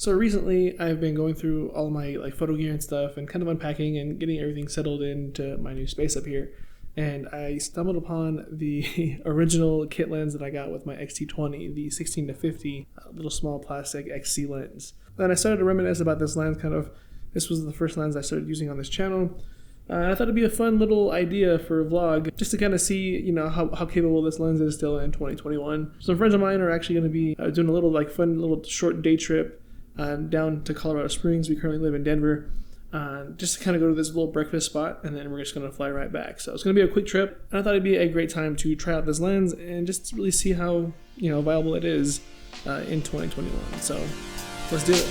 So recently I've been going through all my like photo gear and stuff and kind of unpacking and getting everything settled into my new space up here. And I stumbled upon the original kit lens that I got with my XT20, the 16-50 little small plastic XC lens. Then I started to reminisce about this lens this was the first lens I started using on this channel. I thought it'd be a fun little idea for a vlog just to kind of see, how capable this lens is still in 2021. Some friends of mine are actually going to be doing a little fun little short day trip down to Colorado Springs. We currently live in Denver. Just to kind of go to this little breakfast spot, and then we're just going to fly right back. So it's going to be a quick trip, and I thought it'd be a great time to try out this lens and just really see how viable it is in 2021. So let's do it.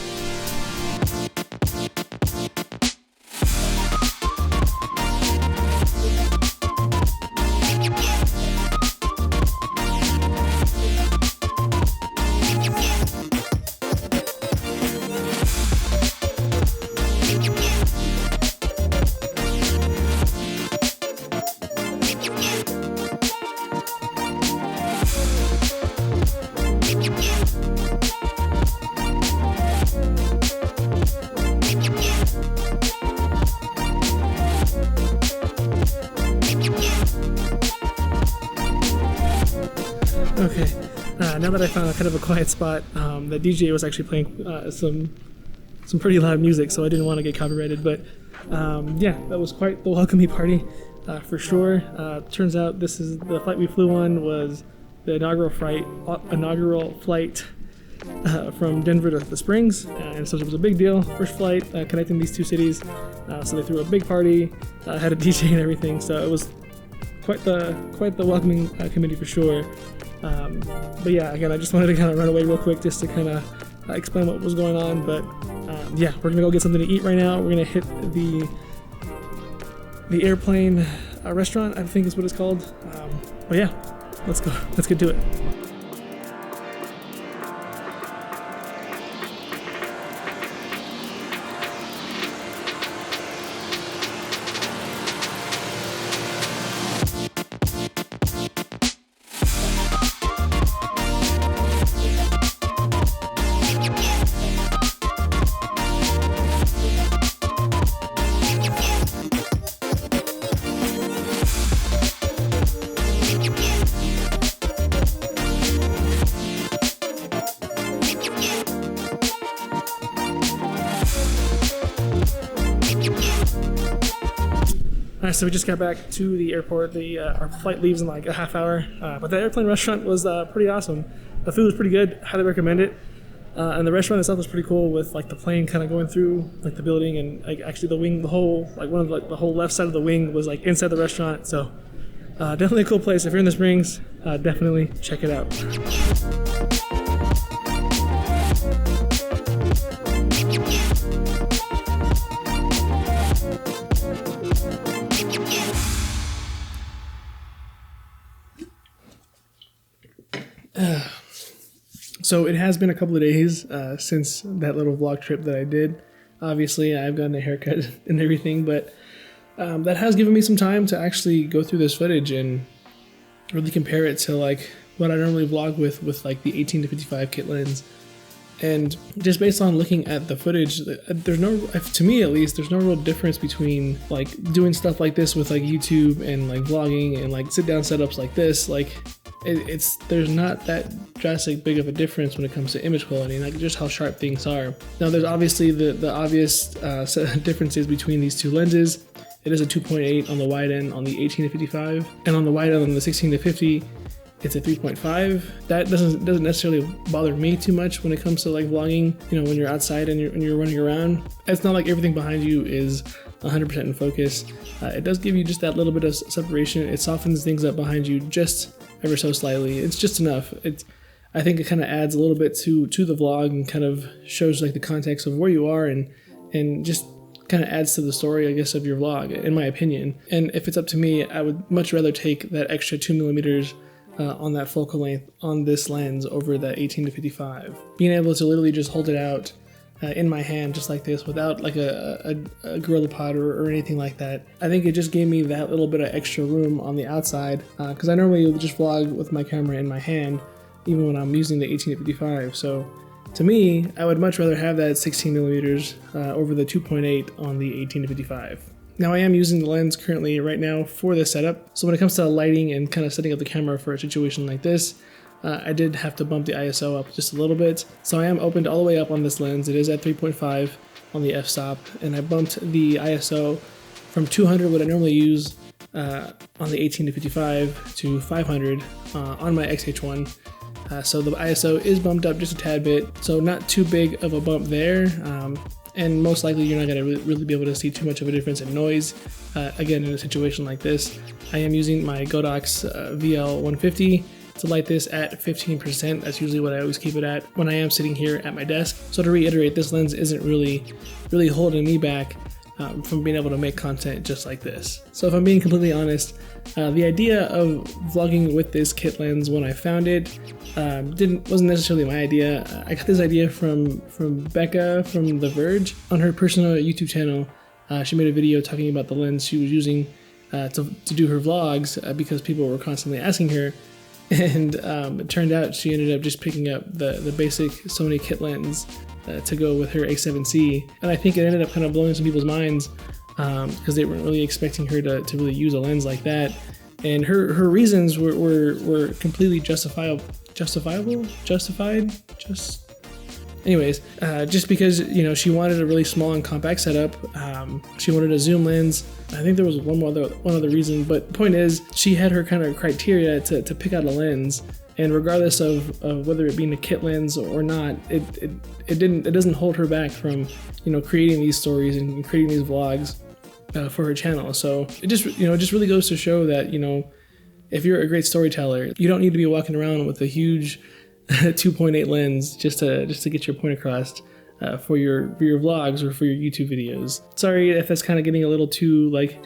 Okay, now that I found kind of a quiet spot, the DJ was actually playing some pretty loud music, so I didn't want to get copyrighted, but yeah, that was quite the welcoming party for sure. Turns out the flight we flew on was the inaugural flight from Denver to the Springs, and so it was a big deal. First flight connecting these two cities, so they threw a big party, had a DJ and everything, so it was quite the welcoming committee for sure. But yeah, again, I just wanted to kind of run away real quick just to kind of explain what was going on. But yeah, we're gonna go get something to eat right now. We're gonna hit the airplane restaurant, I think is what it's called. But yeah, let's go. Let's get to it. So we just got back to the airport. Our flight leaves in like a half hour, but the airplane restaurant was pretty awesome. The food was pretty good. Highly recommend it. And the restaurant itself was pretty cool with like the plane kind of going through like the building, and like actually the wing, the whole left side of the wing was like inside the restaurant. So definitely a cool place. If you're in the Springs, definitely check it out. So it has been a couple of days since that little vlog trip that I did. Obviously, I've gotten a haircut and everything, but that has given me some time to actually go through this footage and really compare it to like what I normally vlog with like the 18-55 kit lens. And just based on looking at the footage, there's no, to me at least, there's no real difference between like doing stuff like this with like YouTube and like vlogging and like sit down setups like this. Like there's not that drastic big of a difference when it comes to image quality and like just how sharp things are. Now there's obviously the obvious differences between these two lenses. It is a 2.8 on the wide end on the 18-55, and on the wide end on the 16-50, it's a 3.5. That doesn't necessarily bother me too much when it comes to like vlogging. When you're outside and you're running around, it's not like everything behind you is 100% in focus. It does give you just that little bit of separation. It softens things up behind you just ever so slightly. It's just enough. I think it kind of adds a little bit to the vlog and kind of shows like the context of where you are and just kind of adds to the story, I guess, of your vlog, in my opinion. And if it's up to me, I would much rather take that extra 2mm on that focal length on this lens over that 18-55. Being able to literally just hold it out in my hand just like this without like a Gorilla Pod or anything like that. I think it just gave me that little bit of extra room on the outside because I normally just vlog with my camera in my hand even when I'm using the 18-55. So to me, I would much rather have that 16 millimeters over the 2.8 on the 18-55. Now I am using the lens currently right now for this setup. So when it comes to lighting and kind of setting up the camera for a situation like this, I did have to bump the ISO up just a little bit. So I am opened all the way up on this lens. It is at 3.5 on the f-stop, and I bumped the ISO from 200, what I normally use on the 18-55, to 500 on my XH1. So the ISO is bumped up just a tad bit, so not too big of a bump there. And most likely you're not going to really be able to see too much of a difference in noise. Again, in a situation like this, I am using my Godox VL150 to light this at 15%. That's usually what I always keep it at when I am sitting here at my desk. So to reiterate, this lens isn't really holding me back from being able to make content just like this. So if I'm being completely honest, the idea of vlogging with this kit lens when I found it wasn't necessarily my idea. I got this idea from Becca from The Verge on her personal YouTube channel. She made a video talking about the lens she was using to do her vlogs because people were constantly asking her. And it turned out she ended up just picking up the basic Sony kit lens to go with her A7C. And I think it ended up kind of blowing some people's minds because they weren't really expecting her to really use a lens like that. And her reasons were completely justified. Anyways, just because, you know, she wanted a really small and compact setup. She wanted a zoom lens. I think there was one other reason, but the point is she had her kind of criteria to pick out a lens, and regardless of whether it being a kit lens or not, it doesn't hold her back from, you know, creating these stories and creating these vlogs for her channel. So it just really goes to show that, you know, if you're a great storyteller, you don't need to be walking around with a huge 2.8 lens just to get your point across for your vlogs or for your YouTube videos. Sorry if that's kind of getting a little too like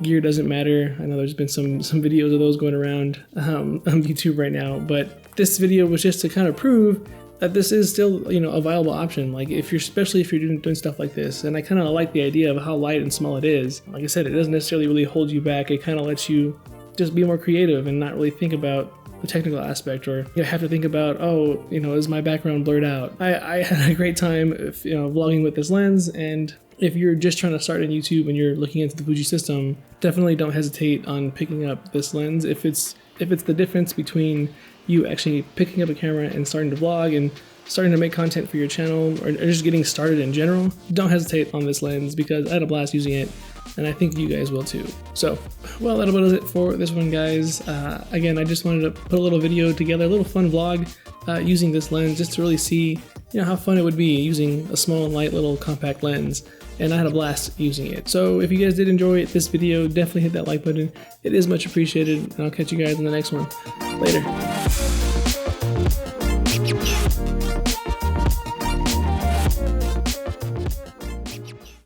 gear doesn't matter. I know there's been some videos of those going around on YouTube right now, but this video was just to kind of prove that this is still, you know, a viable option. Like especially if you're doing stuff like this. And I kind of like the idea of how light and small it is. Like I said, it doesn't necessarily really hold you back. It kind of lets you just be more creative and not really think about the technical aspect, or you have to think about, oh, you know, is my background blurred out? I had a great time, you know, vlogging with this lens. And if you're just trying to start on YouTube and you're looking into the Fuji system, definitely don't hesitate on picking up this lens. If it's the difference between you actually picking up a camera and starting to vlog and starting to make content for your channel, or just getting started in general, don't hesitate on this lens, because I had a blast using it, and I think you guys will too. So, well, that about does it for this one, guys. Again, I just wanted to put a little video together, a little fun vlog using this lens, just to really see, you know, how fun it would be using a small and light little compact lens. And I had a blast using it. So if you guys did enjoy this video, definitely hit that like button. It is much appreciated, and I'll catch you guys in the next one. Later.